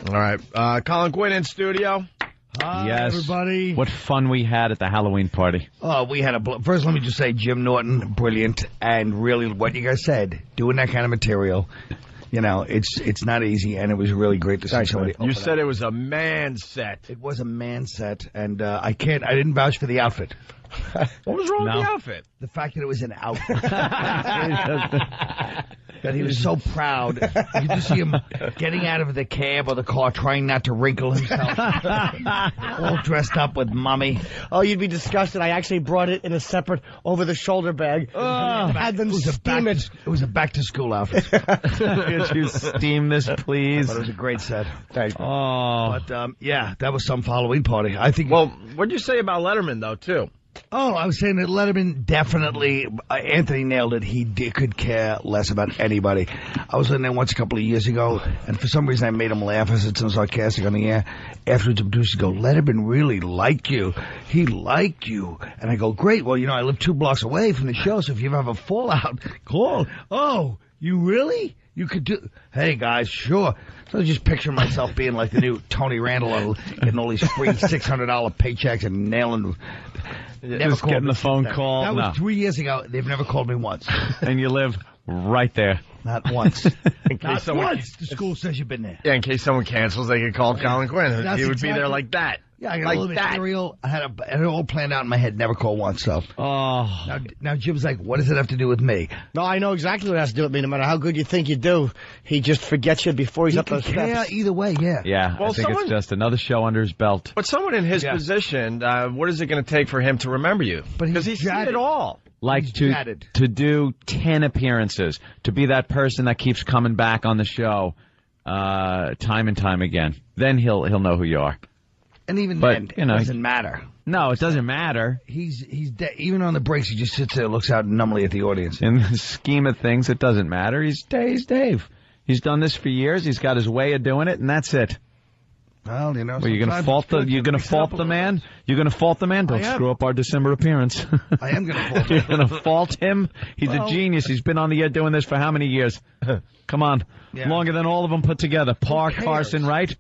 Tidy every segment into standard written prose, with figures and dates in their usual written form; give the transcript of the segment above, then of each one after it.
All right. Colin Quinn in studio. Hi, yes, everybody. What fun we had at the Halloween party. Oh, we had first, let me just say, Jim Norton, brilliant, and really what you guys said, doing that kind of material, you know, it's not easy, and it was really great to see somebody. You said it was a man set. It was a man set, and I didn't vouch for the outfit. What was wrong with the outfit? The fact that it was an outfit. That he was so proud. You could just see him getting out of the cab or the car, trying not to wrinkle himself. All dressed up with Mommy. Oh, you'd be disgusted. I actually brought it in a separate over-the-shoulder bag. Had them steam it. It was a back-to-school outfit. Could you steam this, please? But it was a great set. Thank you. Oh. But, yeah, that was some Halloween party. I think. Well, what'd you say about Letterman, though, too? Oh, I was saying that Letterman definitely, Anthony nailed it. He could care less about anybody. I was in there once a couple of years ago, and for some reason I made him laugh. I said something sarcastic on the air. Afterwards, the producers go, Letterman really liked you. He liked you. And I go, great. Well, you know, I live 2 blocks away from the show, so if you ever have a fallout, call. Oh, you really? You could do... Hey, guys, sure. So I was just picturing myself being like the new Tony Randall, getting all these free $600 paychecks and nailing... Never just getting the phone call. That was 3 years ago. They've never called me once. And you live right there. Not once. Not someone, once. The school says you've been there. Yeah, in case someone cancels, they could call Colin Quinn. He would be there like that. Yeah, I got like a little bit that. material. I had it all planned out in my head. Never call once. So. Oh. Now Jim's like, what does it have to do with me? No, I know exactly what it has to do with me. No matter how good you think you do, he just forgets you before he's up those steps. Yeah, either way, yeah. Yeah, well, I think it's just another show under his belt. But someone in his position, what is it going to take for him to remember you? Because he's seen it all. Like to do 10 appearances, to be that person that keeps coming back on the show time and time again. Then he'll know who you are. And even then, it doesn't matter. No, it doesn't matter. He's even on the breaks, he just sits there and looks out numbly at the audience. In the scheme of things, it doesn't matter. He's Dave. He's done this for years. He's got his way of doing it, and that's it. Well, you know, well, you're going to fault the man? You're going to fault the man? Don't screw up our December appearance. I am going to fault him. You're going to fault him? He's a genius. He's been on the air doing this for how many years? Come on. Yeah. Longer than all of them put together. Parr, Carson, right?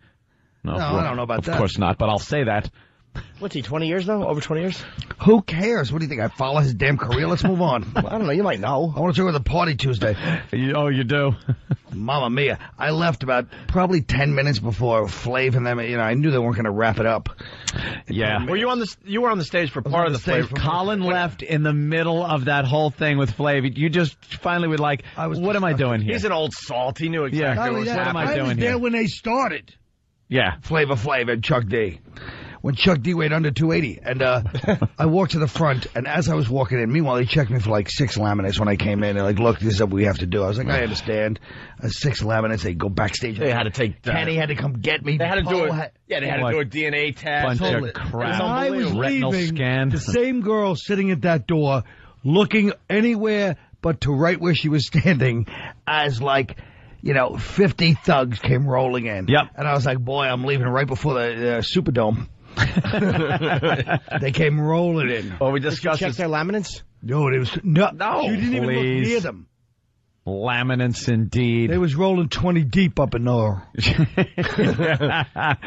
No, I don't know about that. Of course not, but I'll say that. What's he, 20 years now? Over 20 years? Who cares? What do you think? I follow his damn career? Let's move on. Well, I don't know. You might know. I want to talk about the party Tuesday. You do? Mamma mia. I left about probably 10 minutes before Flav and them. You know, I knew they weren't going to wrap it up. Yeah. Were you on you were on the stage for part of the Flav. Colin left in the middle of that whole thing with Flav. You just finally were like, what am I doing here? He's an old salt. He knew exactly what was happening. What am I doing here? I was there when they started. Yeah. Flavor Flav and Chuck D. When Chuck D weighed under 280. And I walked to the front, and as I was walking in, meanwhile, they checked me for like 6 laminates when I came in. They're like, look, this is what we have to do. I was like, I understand. 6 laminates, they go backstage. They had to take... Kenny had to come get me. They had to do it. Yeah, they had to do a DNA test. Bunch of crap. I was retinal leaving, scan. the same girl sitting at that door, looking anywhere but to right where she was standing, as like... 50 thugs came rolling in. Yep. And I was like, boy, I'm leaving right before the Superdome. They came rolling in. Well, we discussed check their laminates? No, it was no. You didn't even look near them. Laminates, indeed. They was rolling 20 deep up in there.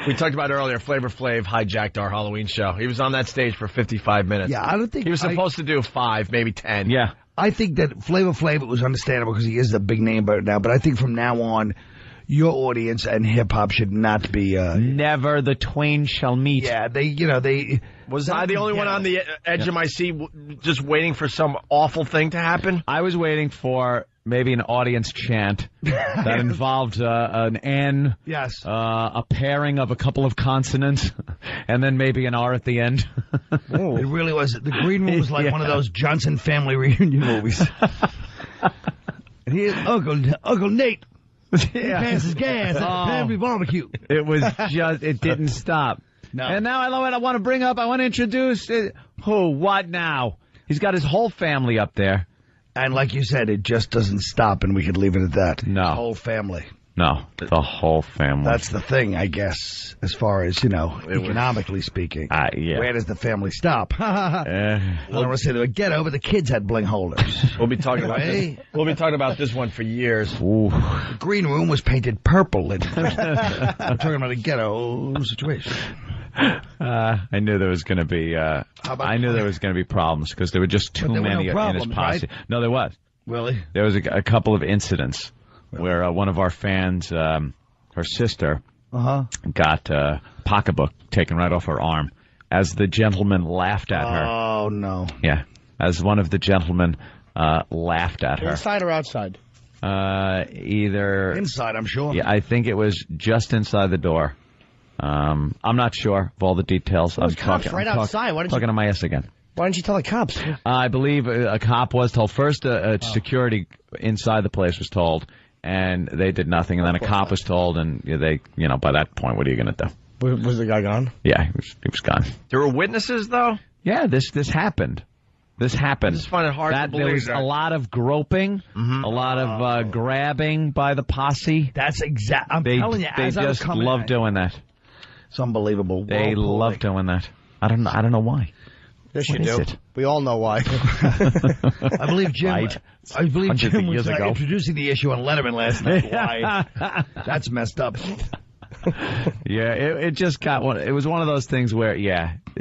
We talked about earlier, Flavor Flav hijacked our Halloween show. He was on that stage for 55 minutes. Yeah, I don't think... He was supposed to do 5, maybe 10. Yeah. I think that Flavor Flav was understandable because he is the big name now, but I think from now on, your audience and hip-hop should not be... Never the twain shall meet. Yeah, they... Was I the only one on the edge of my seat just waiting for some awful thing to happen? I was waiting for maybe an audience chant that involved an N, yes, a pairing of a couple of consonants, and then maybe an R at the end. Oh. It really was. The green room was like one of those Johnson family reunion movies. And here's Uncle Nate. He passes gas at the family barbecue. It was just, it didn't stop. No. And now I want to introduce, who, what now? He's got his whole family up there. And like you said, it just doesn't stop, and we could leave it at that. No. His whole family. No, the whole family. That's the thing, I guess, as far as, economically speaking. Yeah. Where does the family stop? I don't want to say they were ghetto, but the kids had bling holders. We'll be talking about this. We'll be talking about this one for years. Ooh. The green room was painted purple. I'm talking about a ghetto situation. I knew there was going to be. I knew there was going to be problems because there were just too many in his posse. Right? No, there was. Really? There was a couple of incidents where one of our fans, her sister, got a pocketbook taken right off her arm as the gentleman laughed at her. Oh, no. Yeah, as one of the gentlemen laughed at her. Inside or outside? Either inside, I'm sure. Yeah, I think it was just inside the door. I'm not sure of all the details. I'm talking outside. Talking to my ass again. Why didn't you tell the cops? I believe a cop was told. First, security inside the place was told, and they did nothing. And then a cop was told, and they, by that point, what are you going to do? Was the guy gone? Yeah, he was gone. There were witnesses, though? Yeah, this happened. This happened. I just find it hard to believe there was a lot of groping, a lot of grabbing by the posse. That's I'm telling you, they as I was just coming love doing that. It's unbelievable. They love doing that. I don't know why. Yes, what you do. It? We all know why. I believe Jim. Right. I believe Jim was ago. Introducing the issue on Letterman last night. Why? That's messed up. Yeah, it just got one. It was one of those things where,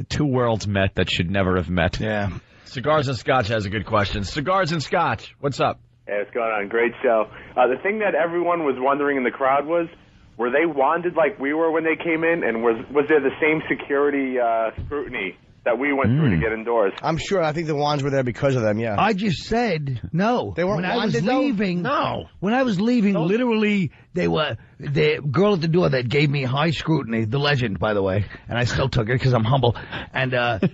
two worlds met that should never have met. Yeah. Cigars and Scotch has a good question. Cigars and Scotch, what's up? Hey, what's going on? Great show. The thing that everyone was wondering in the crowd was, were they wanded like we were when they came in, and was there the same security scrutiny that we went through to get indoors? I'm sure. I think the wands were there because of them, yeah. I just said no. They weren't when I was leaving. No. When I was leaving, literally, the girl at the door that gave me high scrutiny, the legend, by the way, and I still took it because I'm humble, and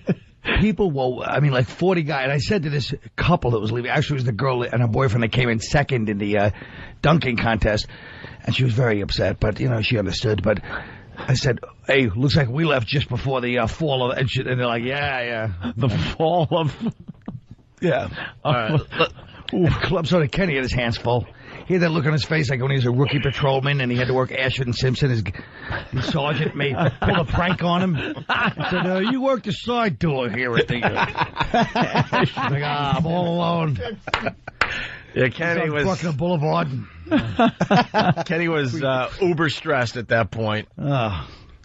people were, like 40 guys, and I said to this couple that was leaving, actually it was the girl and her boyfriend that came in second in the dunking contest, and she was very upset, but, she understood, but I said, hey, looks like we left just before the fall of, and they're like, yeah. The fall of... Yeah. All right. Club Soda Kenny had his hands full. He had that look on his face like when he was a rookie patrolman and he had to work Ashford and Simpson. His sergeant pulled a prank on him. He said, you work the side door here at the... like, I'm all alone. Yeah, Kenny was... Buckner Boulevard. Kenny was uber stressed at that point.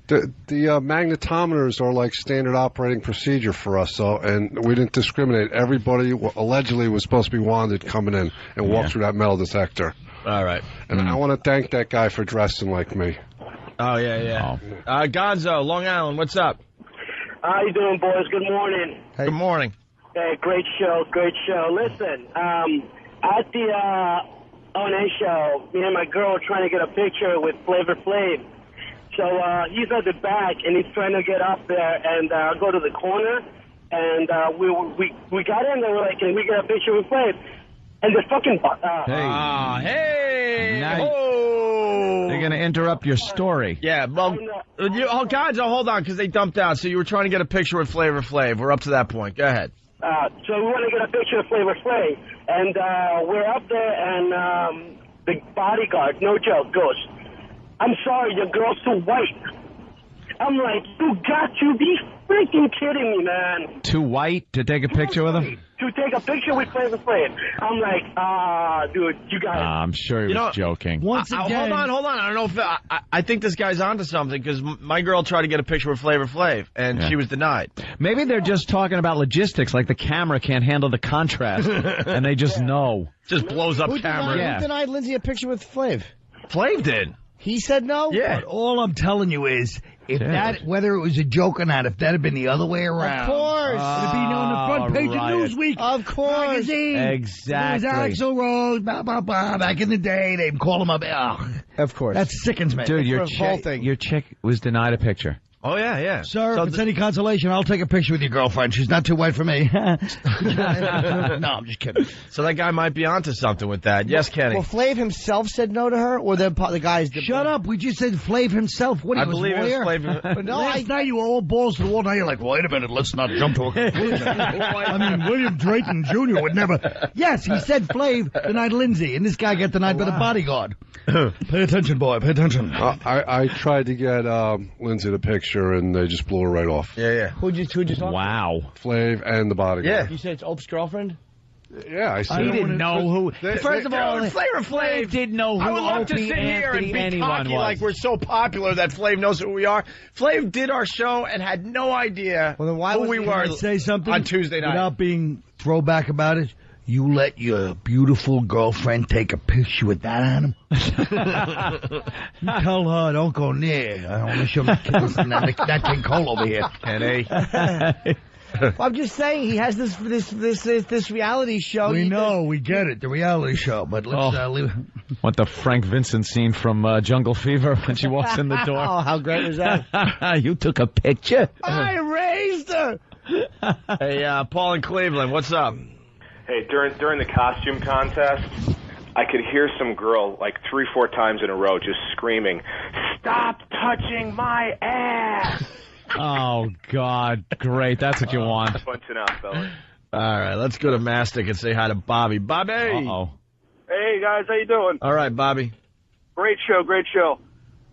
The magnetometers are like standard operating procedure for us, and we didn't discriminate. Everybody allegedly was supposed to be wanted coming in and walk through that metal detector. All right. And I want to thank that guy for dressing like me. Oh, yeah. Gonzo, Long Island, what's up? How you doing, boys? Good morning. Hey. Good morning. Hey, great show. Listen, at the O&A show, me and my girl were trying to get a picture with Flavor Flav. So he's at the back, and he's trying to get up there and go to the corner. And we got in there. We're like, can we get a picture with Flav? And the fucking... hey! Now they're going to interrupt your story. Yeah, well, guys, hold on, because they dumped out. So you were trying to get a picture with Flavor Flav. We're up to that point. Go ahead. So we want to get a picture of Flavor Flav. And we're up there, and the bodyguard, no joke, goes... I'm sorry, your girl's too white. I'm like, you got to be freaking kidding me, man. Too white to take a picture with him? To take a picture with Flavor Flav. I'm like, dude, you got it. I'm sure he was joking. Once again... Hold on. I don't know if... I think this guy's onto something, because my girl tried to get a picture with Flavor Flav, and she was denied. Maybe they're just talking about logistics, like the camera can't handle the contrast, and they just know. Just blows up camera. Who denied Lindsay a picture with Flav? Flav did. He said no? Yeah. But all I'm telling you is, whether it was a joke or not, if that had been the other way around. Of course. It'd be on the front page of Newsweek. Of course. Magazine. Exactly. It was Axl Rose, blah, blah, blah. Back in the day, they'd call him up. Of course. That sickens me. Dude, your chick was denied a picture. Oh, yeah. Sir, if it's any consolation, I'll take a picture with your girlfriend. She's not too white for me. No, I'm just kidding. So that guy might be onto something with that. Yes, Kenny. Well, Flav himself said no to her, or the guys did. Shut up. We just said Flav himself. What, I he was believe it was lawyer? Flav. But no, last night you were all balls to the wall. Now you're like, wait a minute, let's not jump to a conclusion. I mean, William Drayton Jr. would never. Yes, he said Flav denied Lindsay, and this guy got denied by the bodyguard. Pay attention, boy. Pay attention. I tried to get Lindsay the picture, and they just blew her right off. Yeah. Who'd you talk? Wow. Flav and the bodyguard. Yeah. You said it's Ope's girlfriend? Yeah, I said He didn't know who. First of all, Flavor Flav didn't know who I would love to Opie, sit here and Anthony, be anyone cocky was. like we're so popular that Flav knows who we are. Flav did our show and had no idea Well, then why who was we he were Can I say something on Tuesday night. without being throwback about it? You let your beautiful girlfriend take a picture with that animal? You tell her, don't go near. I don't want to show me that King Cole over here. Kenny. I'm just saying he has this reality show. We know, we get it, the reality show, but let's leave. Want the Frank Vincent scene from Jungle Fever when she walks in the door? Oh, how great was that? You took a picture. I raised her. Hey, Paul in Cleveland, what's up? Hey, during the costume contest, I could hear some girl like 3-4 times in a row just screaming, "Stop touching my ass!" Oh, God. Great. That's what you want. Punching out, fellas. All right, let's go to Mastic and say hi to Bobby. Bobby! Uh-oh. Hey, guys, how you doing? All right, Bobby. Great show, great show.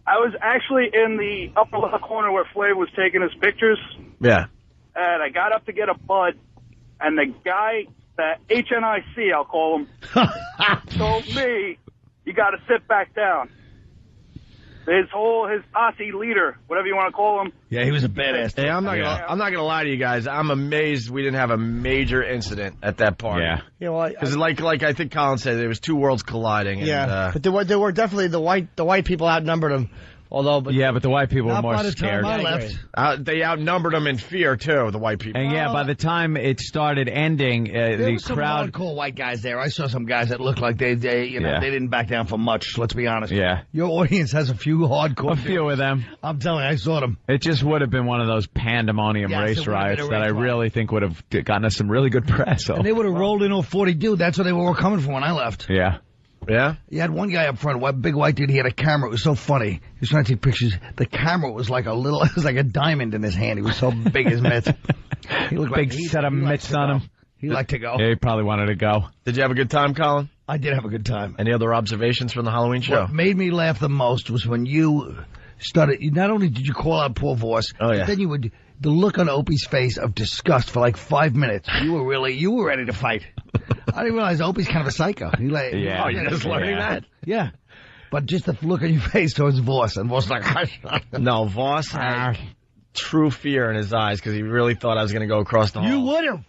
I was actually in the upper left corner where Flav was taking his pictures, Yeah. and I got up to get a bud, and the guy, the HNIC, I'll call him, told me, you got to sit back down. His Aussie leader, whatever you want to call him. Yeah, he was a badass. Hey, I'm not gonna lie to you guys. I'm amazed we didn't have a major incident at that party. Yeah. Yeah, well, Because like I think Colin said, there was two worlds colliding. yeah, but there were definitely the white people outnumbered them. Although, but the white people were Not more by the time scared. I Yeah, left. they outnumbered them in fear too. The white people. And by the time it started ending, There the was some crowd. hardcore white guys there. I saw some guys that looked like they didn't back down for much. Let's be honest. Yeah. Your audience has a few hardcore. A few of them. I'm telling you, I saw them. It just would have been one of those pandemonium Yes, it race would have been a riots that race I riot. really think would have gotten us some really good press. And they would have rolled in 40 dude. That's where they were coming from when I left. Yeah. Yeah. You had one guy up front, a big white dude. He had a camera. It was so funny. He was trying to take pictures. The camera was like it was like a diamond in his hand. He was so big as mitts. He looked Big like set of mitts on him. He liked to go. Yeah, he probably wanted to go. Did you have a good time, Colin? I did have a good time. Any other observations from the Halloween show? What made me laugh the most was when you started. Not only did you call out poor Voss, Oh, yeah. but then you would. The look on Opie's face of disgust for like 5 minutes. You were ready to fight. I didn't realize Opie's kind of a psycho. Yeah. Oh, you're just learning that? Yeah. But just the look on your face towards Voss, and Voss like, No, Voss had true fear in his eyes because he really thought I was going to go across the hall. you would have.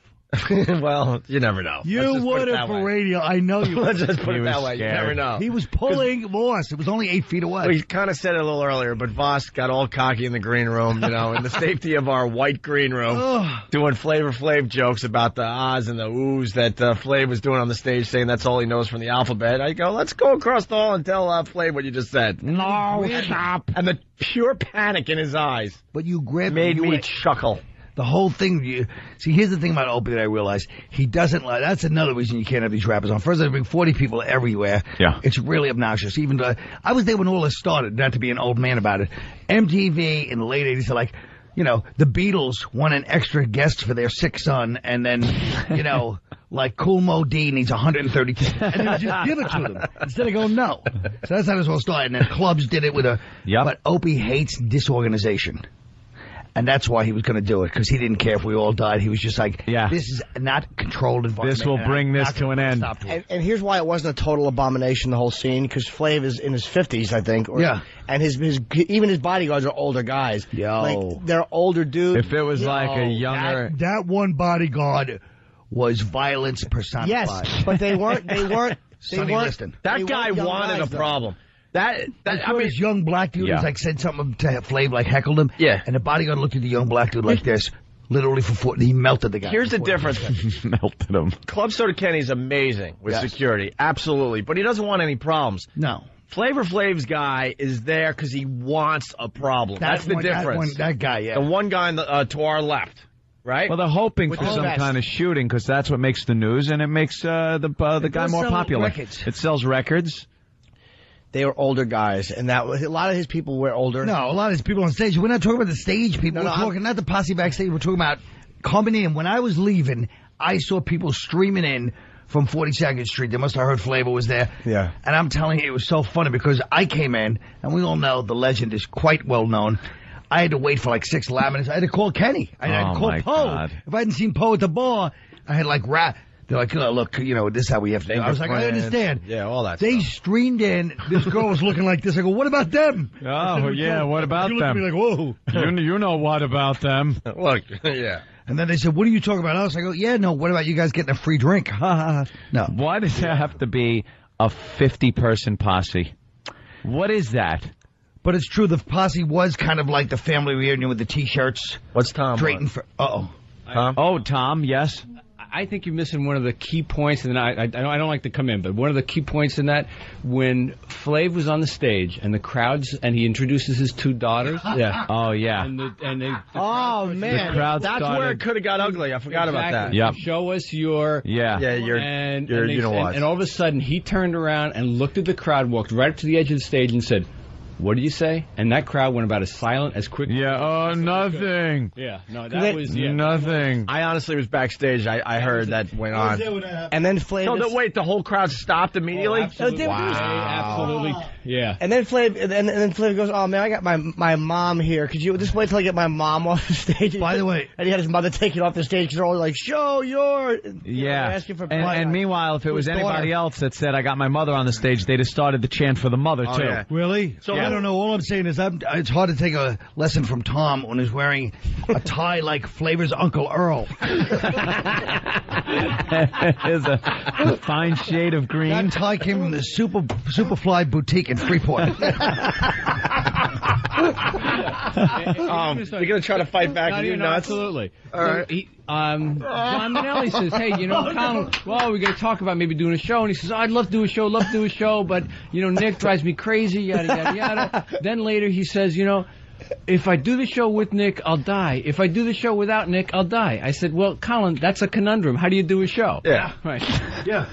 Well, you never know. You Let's just put would it have that for way. radio. I know you Let's would. just put He it that was way. You scared. never know. He was pulling Voss. It was only 8 feet away. We kind of said it a little earlier, but Voss got all cocky in the green room, in the safety of our white green room, doing Flavor Flav jokes about the ahs and the oohs that Flav was doing on the stage, saying that's all he knows from the alphabet. I go, let's go across the hall and tell Flav what you just said. No, stop. And the pure panic in his eyes But you grabbed made you me were- chuckle. The whole thing, see, here's the thing about Opie that I realized. He doesn't like, that's another reason you can't have these rappers on. First, there bring 40 people everywhere. Yeah. It's really obnoxious. Even though, I was there when all this started, not to be an old man about it. MTV in the late 80s, like, the Beatles want an extra guest for their sick son, and then, like Kool Moe Dee needs 130 and they would just give it to them instead of going no. So that's how this all started. And then clubs did it with Yep. But Opie hates disorganization. And that's why he was going to do it, because he didn't care if we all died. He was just like, this is not controlled environment. This will bring this to an end. And here's why it wasn't a total abomination, the whole scene, because Flav is in his 50s, I think. Yeah. And even his bodyguards are older guys. Yo. Like, they're older dudes. If it was like a younger... That one bodyguard was violence personified. Yes, but they weren't. Sonny Liston. That guy young wanted guys, a though. problem. I I mean, this young black dude Yeah. was like said something to Flav, like heckled him. Yeah. And the bodyguard looked at the young black dude like this, literally for 40. He melted the guy. here's the for 40 difference. melted him. Club Soda Kenny's amazing with Yes. security, absolutely, but he doesn't want any problems. No. Flavor Flav's guy is there because he wants a problem. That's the difference. That guy, yeah. The one guy to our left, right? Well, they're hoping for some kind of shooting because that's what makes the news, and it makes the guy more popular. Records. It sells records. They were older guys, and a lot of his people were older. No, a lot of his people on stage. We're not talking about the stage people. We're talking not the posse backstage. We're talking about coming in. When I was leaving, I saw people streaming in from 42nd Street. They must have heard Flavor was there. Yeah. And I'm telling you, it was so funny because I came in, and we all know the legend is quite well known. I had to wait for like 6 laminates. I had to call Kenny. I had to call Poe. God. If I hadn't seen Poe at the bar, I had like They're like, oh, look, this is how we have to do it. I was like, I understand. Yeah, all that They stuff. streamed in. This girl was looking like this. I go, what about them? Oh, yeah, what about She looked at them? me like, whoa. You know what about them? Look, yeah. And then they said, what are you talking about us? I go, yeah, no, what about you guys getting a free drink? Ha, ha, ha. No. Why does there have to be a 50-person posse? What is that? But it's true, the posse was kind of like the family reunion with the T-shirts. What's Tom? Drayton for, Tom? Oh, Tom, yes. I think you're missing one of the key points, and I don't like to come in, but one of the key points in that, when Flav was on the stage and the crowds, and he introduces his 2 daughters. Yeah. Oh, yeah. And they Oh, man. crowd That's started. where it could have got ugly. I forgot about that. Yep. Show us your... Yeah. Yeah, And all of a sudden, he turned around and looked at the crowd, walked right up to the edge of the stage and said, "What did you say?" And that crowd went about as silent, as quick. Yeah, oh, nothing. Yeah, no, that was... Yeah. Nothing. I honestly was backstage. I heard that went on. And then Flav... So, wait, the whole crowd stopped immediately? Absolutely. Wow. Absolutely. Yeah. And then Flav, and then Flav goes, "Oh man, I got my mom here. Could you just wait till I get my mom off the stage?" By the way, and he had his mother take it off the stage because they're all like, "Show your..." Yeah. Asking for And meanwhile, if it was anybody else that said, "I got my mother on the stage," they'd have started the chant for the mother, too. Yeah. Really? So I don't know. All I'm saying is it's hard to take a lesson from Tom when he's wearing a tie like Flavor's Uncle Earl. It's a fine shade of green. That tie came from the Superfly boutique in Freeport. You're going to try to fight back? You nuts? Absolutely. All right. John Manelli says, "Hey, Colin, well, we're going to talk about maybe doing a show." And he says, "I'd love to do a show, but, Nick drives me crazy, yada, yada, yada." Then later he says, "If I do the show with Nick, I'll die. If I do the show without Nick, I'll die." I said, "Well, Colin, that's a conundrum. How do you do a show?" Yeah. Right. Yeah.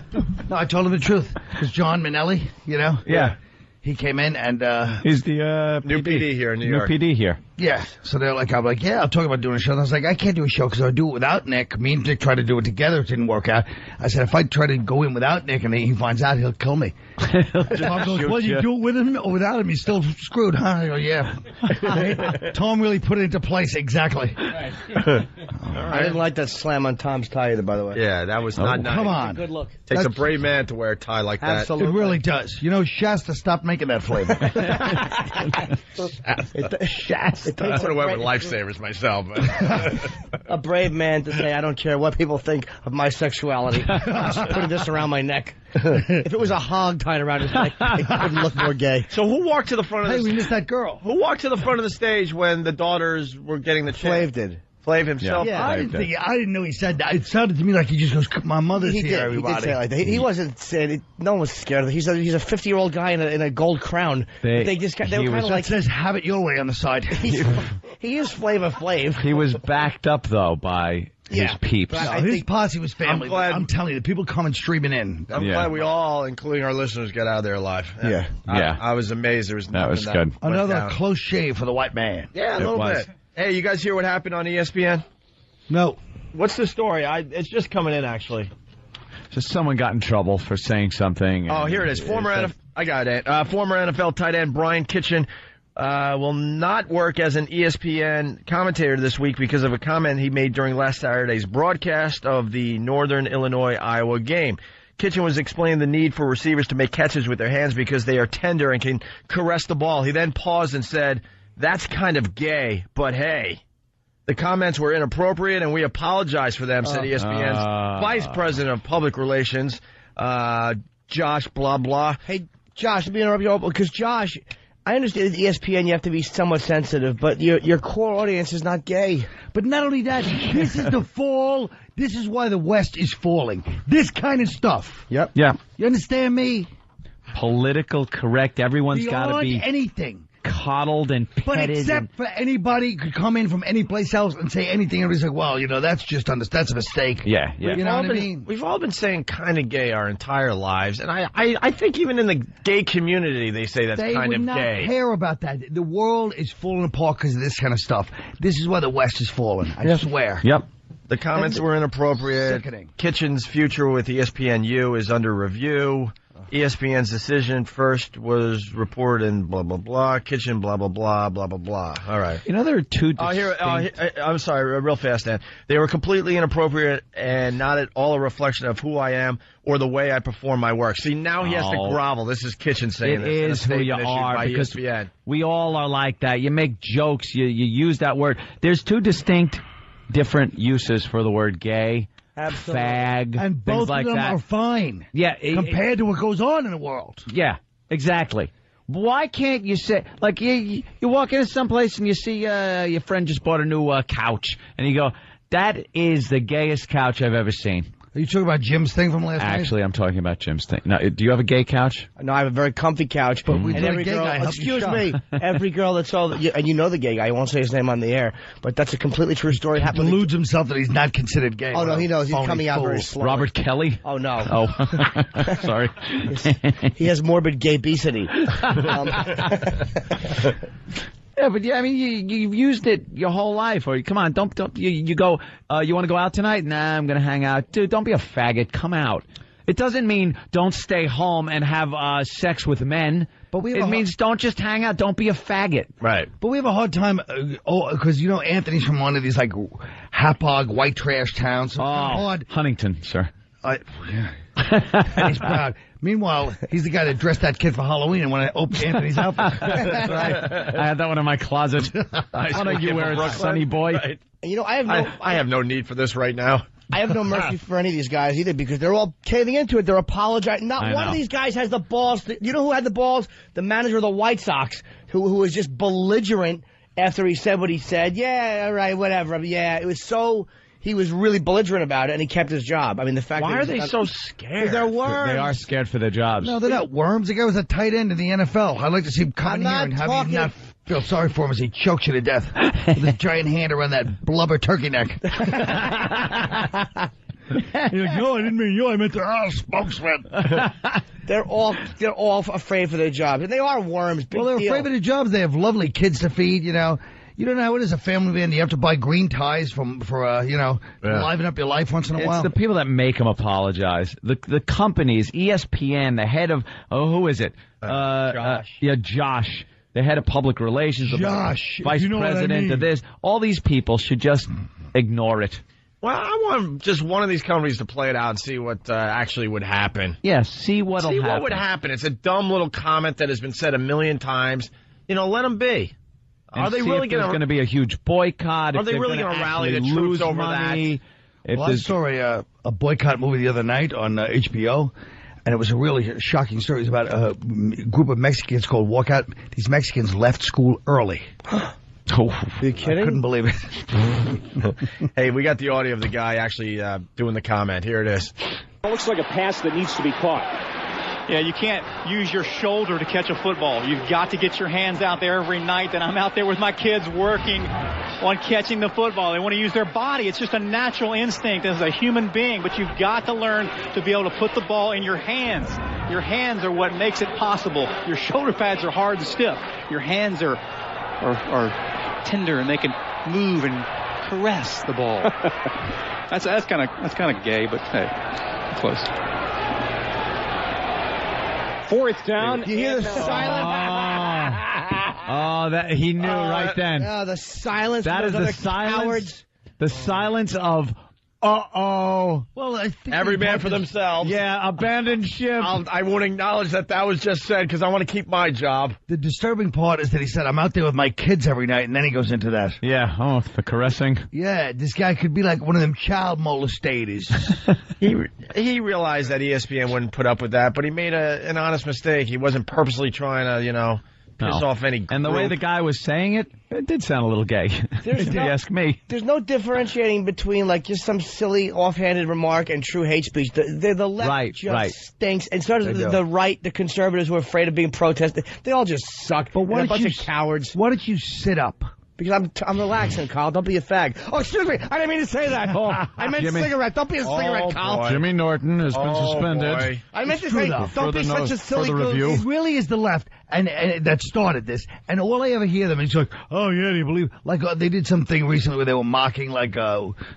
No, I told him the truth. Because John Manelli, Yeah. he came in and... He's the New PD here in New York. New PD here. Yeah. So I'm like, yeah, I'll talk about doing a show. And I was like, I can't do a show because I'll do it without Nick. Me and Nick tried to do it together. It didn't work out. I said, if I try to go in without Nick and he finds out, he'll kill me. Tom goes, well, you do it with him or without him, he's still screwed, huh? I go, yeah. Tom really put it into place exactly. I didn't like that slam on Tom's tie either, by the way. Yeah, that was not nice. Come on. Good look. Takes a brave man to wear a tie like that. Absolutely. It really does. Shasta stopped making that flavor. I would have went with Lifesavers myself. But. A brave man to say, "I don't care what people think of my sexuality. I'm just putting this around my neck." If it was a hog tied around his neck, it wouldn't look more gay. So who walked to the front of the Hey, we missed that girl. Who walked to the front of the stage when the daughters were getting the chant? Flav did. Flav himself? Yeah, I didn't know he said that. It sounded to me like he just goes, "My mother's He here, did. everybody." He did say it like that. He wasn't saying it. No one was scared of it. He's a 50-year-old guy in a gold crown. They were kind of That like, says, "Have it your way" on the side. he is Flavor Flav. He was backed up, though, by his peeps. No, his posse was family. I'm telling you, the people coming streaming in. I'm glad we all, including our listeners, got out of there alive. Yeah. I was amazed. There was nothing That was good. Another close shave for the white man. Yeah, a little bit. Hey, you guys hear what happened on ESPN? No. What's the story? It's just coming in, actually. Just someone got in trouble for saying something. Oh, here it is. Former NFL tight end Brian Kitchen will not work as an ESPN commentator this week because of a comment he made during last Saturday's broadcast of the Northern Illinois-Iowa game. Kitchen was explaining the need for receivers to make catches with their hands because they are tender and can caress the ball. He then paused and said, "That's kind of gay, but hey." The comments were inappropriate, and we apologize for them, said ESPN's Vice President of Public Relations, Josh blah blah. Hey, Josh, let me interrupt you because Josh, I understand at ESPN you have to be somewhat sensitive, but your core audience is not gay. But not only that, this is the fall. This is why the West is falling. This kind of stuff. Yep. Yeah. You understand me? political correct. Everyone's got to be anything. Coddled and petted. But except for anybody could come in from any place else and say anything. Everybody's like, well, that's just that's a mistake. Yeah. You know what I mean? We've all been saying kind of gay our entire lives, and I think even in the gay community they say that's kind of gay. They would not care about that. The world is falling apart because of this kind of stuff. This is why the West is falling. I swear. Yep. The comments were inappropriate. Sickening. Kitchen's future with ESPNU is under review. ESPN's decision first was reported in blah, blah, blah. Kitchen, blah, blah, blah, blah, blah, blah. All right. There are two I'm sorry, real fast, Dan. They were completely inappropriate and not at all a reflection of who I am or the way I perform my work. See, now he has to grovel. This is Kitchen saying this. It is who you are because ESPN. We all are like that. You make jokes. You use that word. There's two distinct different uses for the word gay. Absolutely. Fag, and both like of them that. are fine. Yeah, compared to what goes on in the world. Yeah, exactly. Why can't you say, like, you walk into someplace and you see your friend just bought a new couch, and you go, that is the gayest couch I've ever seen. Are you talking about Jim's thing from last night? Actually, I'm talking about Jim's thing. Now, do you have a gay couch? No, I have a very comfy couch. But we and every gay girl, guy excuse me, every girl that saw, and you know the gay guy, I won't say his name on the air, but that's a completely true story. He deludes himself that he's not considered gay. Oh, no, he knows. He's coming out very slow. Robert Kelly? Oh, no. Oh, sorry. He has morbid gay-becity. Yeah, but I mean, you've used it your whole life. Or come on, don't you go? You want to go out tonight? Nah, I'm gonna hang out. Dude, don't be a faggot. Come out. It doesn't mean don't stay home and have sex with men. But it means don't just hang out. Don't be a faggot. Right. But we have a hard time, because Anthony's from one of these like hapog white trash towns. So Huntington, sir. Yeah. And he's proud. Meanwhile, he's the guy that dressed that kid for Halloween and when I opened Anthony's outfit. Right. I had that one in my closet. Why don't you wear it, Sonny boy? Right. And, I have no need for this right now. I have no mercy for any of these guys either because they're all caving into it. They're apologizing. Not one of these guys has the balls. You know who had the balls? The manager of the White Sox, who was just belligerent after he said what he said. Yeah, all right, whatever. Yeah, it was so... He was really belligerent about it, and he kept his job. I mean, the fact Why that are they so scared? They're worms. They are scared for their jobs. No, they're not worms. The guy was a tight end in the NFL. I'd like to see him come in here and have you not feel sorry for him as he chokes you to death with his giant hand around that blubber turkey neck. You're like, no, I didn't mean you. I meant the spokesman. They're all afraid for their jobs, and they are worms. Well, they're afraid for their jobs. They have lovely kids to feed. You don't know how it is, a family man. You have to buy green ties for liven up your life once in a while. It's the people that make them apologize. The companies, ESPN, the head of, who is it? Josh. Josh. The head of public relations. Josh. Vice president of this. All these people should just ignore it. Well, I want just one of these companies to play it out and see what actually would happen. Yeah, see what'll happen. See what would happen. It's a dumb little comment that has been said a million times. Let them be. Are they really going to be a huge boycott? Are they really going to rally the troops over that? I saw a boycott movie the other night on HBO, and it was a really shocking story. It was about a group of Mexicans called Walkout. These Mexicans left school early. Are you kidding? I couldn't believe it. Hey, we got the audio of the guy actually doing the comment. Here it is. It looks like a pass that needs to be caught. Yeah, you can't use your shoulder to catch a football. You've got to get your hands out there every night. And I'm out there with my kids working on catching the football. They want to use their body. It's just a natural instinct as a human being. But you've got to learn to be able to put the ball in your hands. Your hands are what makes it possible. Your shoulder pads are hard and stiff. Your hands are tender and they can move and caress the ball. that's kind of gay, but hey, close. Fourth down. You hear the silence? That he knew right then. The silence. That is the silence. Cowards. The silence of Well, I think every man for themselves. Yeah, abandoned ship. I won't acknowledge that was just said because I want to keep my job. The disturbing part is that he said, I'm out there with my kids every night, and then he goes into that. Yeah, the caressing. Yeah, this guy could be like one of them child molestators. He realized that ESPN wouldn't put up with that, but he made an honest mistake. He wasn't purposely trying to, piss off any group. And the way the guy was saying it It did sound a little gay. If you ask me. There's no differentiating between like just some silly offhanded remark and true hate speech. The left stinks, and so does the right. The conservatives who are afraid of being protested. They all just suck. But a bunch of cowards. Why don't you sit up? Because I'm relaxing, Carl. Don't be a fag. Oh, excuse me. I didn't mean to say that. I meant cigarette. Don't be a cigarette, Carl. Boy. Jimmy Norton has been suspended. Boy. I meant to say, don't be such a silly review. It really is the left and that started this. And all I ever hear them is like, oh, yeah, do you believe? Like, they did something recently where they were mocking, like,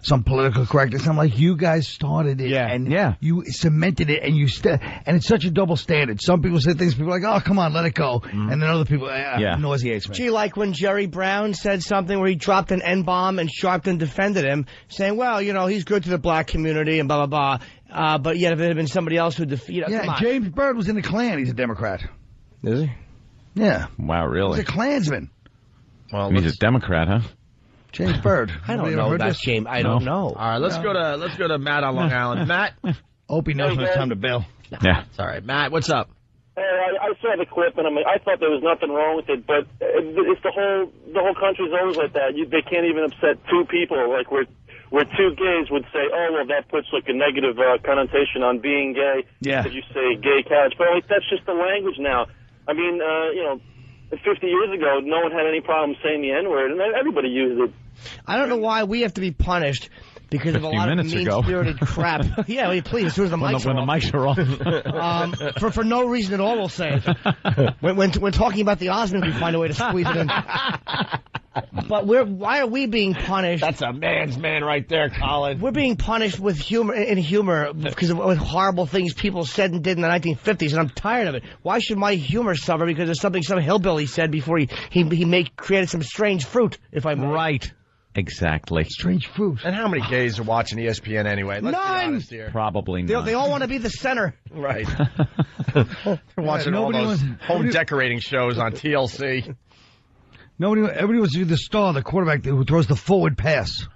some political correctness. I'm like, you guys started it. And you cemented it. And and it's such a double standard. Some people say things, people are like, oh, come on, let it go. And then other people, nauseates me. Gee, like when Jerry Brown said something where he dropped an N-bomb and Sharpton defended him, saying, well, you know, he's good to the black community and blah, blah, blah. But yet if it had been somebody else who defeated... Yeah, James Byrd was in the Klan. He's a Democrat. Is he? Yeah. Wow, really? He's a Klansman. Well, he's a Democrat, huh? James Byrd. I don't know that, James. I don't know. All right, let's go to Matt on Long Island. Matt? Opie knows when it's time to bail. Yeah. It's all right. Matt, what's up? I saw the clip and I thought there was nothing wrong with it, but it's the whole country's always like that. They can't even upset two people. Like where two gays would say, oh well, that puts like a negative connotation on being gay. Yeah. If you say gay couch, but like that's just the language now. I mean, 50 years ago, no one had any problem saying the N-word, and everybody used it. I don't know why we have to be punished. Because of a lot of mean-spirited crap. Yeah, please, as soon as the mics are off. When the mics are off. For no reason at all, we'll say it. When talking about the Osmonds, we find a way to squeeze it in. But why are we being punished? That's a man's man right there, Colin. We're being punished with humor because of horrible things people said and did in the 1950s, and I'm tired of it. Why should my humor suffer because of something some hillbilly said before he created some strange fruit, if I may? Right. Exactly. Strange fruit. And how many gays are watching ESPN anyway? Let's be honest here. Probably not. They all want to be the center. Right. They're watching all those home decorating shows on TLC. Everybody wants to be the star, the quarterback who throws the forward pass.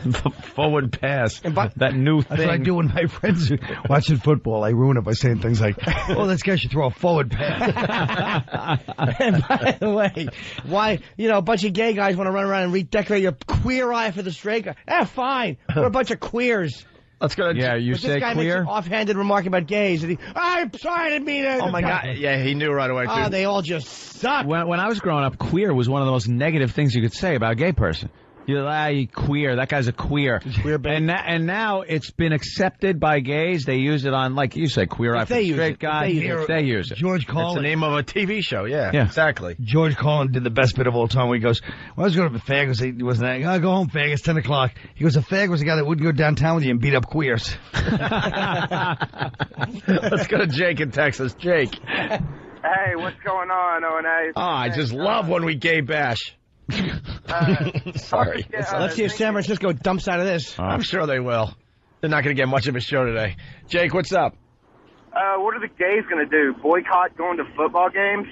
The forward pass. That new thing. That's what I do when my friends are watching football. I ruin it by saying things like, oh, this guy should throw a forward pass. And by the way, why, a bunch of gay guys want to run around and redecorate your queer eye for the straight guy? Fine. We're a bunch of queers. Let's go. You say this guy queer? makes an offhanded remark about gays, and I'm sorry, I didn't mean it. Oh my God! Yeah, he knew right away. Oh, they all just suck. When I was growing up, queer was one of the most negative things you could say about a gay person. You queer. That guy's a queer. Queer baby. And now it's been accepted by gays. They use it on, like you said, queer eye for the straight guy. They use it. George Carlin. It's the name of a TV show. Yeah, exactly. George Carlin did the best bit of all time where he goes, when I was going to the fag, he wasn't that, go home, fag, it's 10 o'clock. He goes, a fag was a guy that wouldn't go downtown with you and beat up queers. Let's go to Jake in Texas. Jake. Hey, what's going on, O&A? Oh, I just love when we gay bash. Sorry. Let's see if San Francisco dumps out of this. I'm sure they will. They're not going to get much of a show today. Jake, what's up? What are the gays going to do? Boycott going to football games?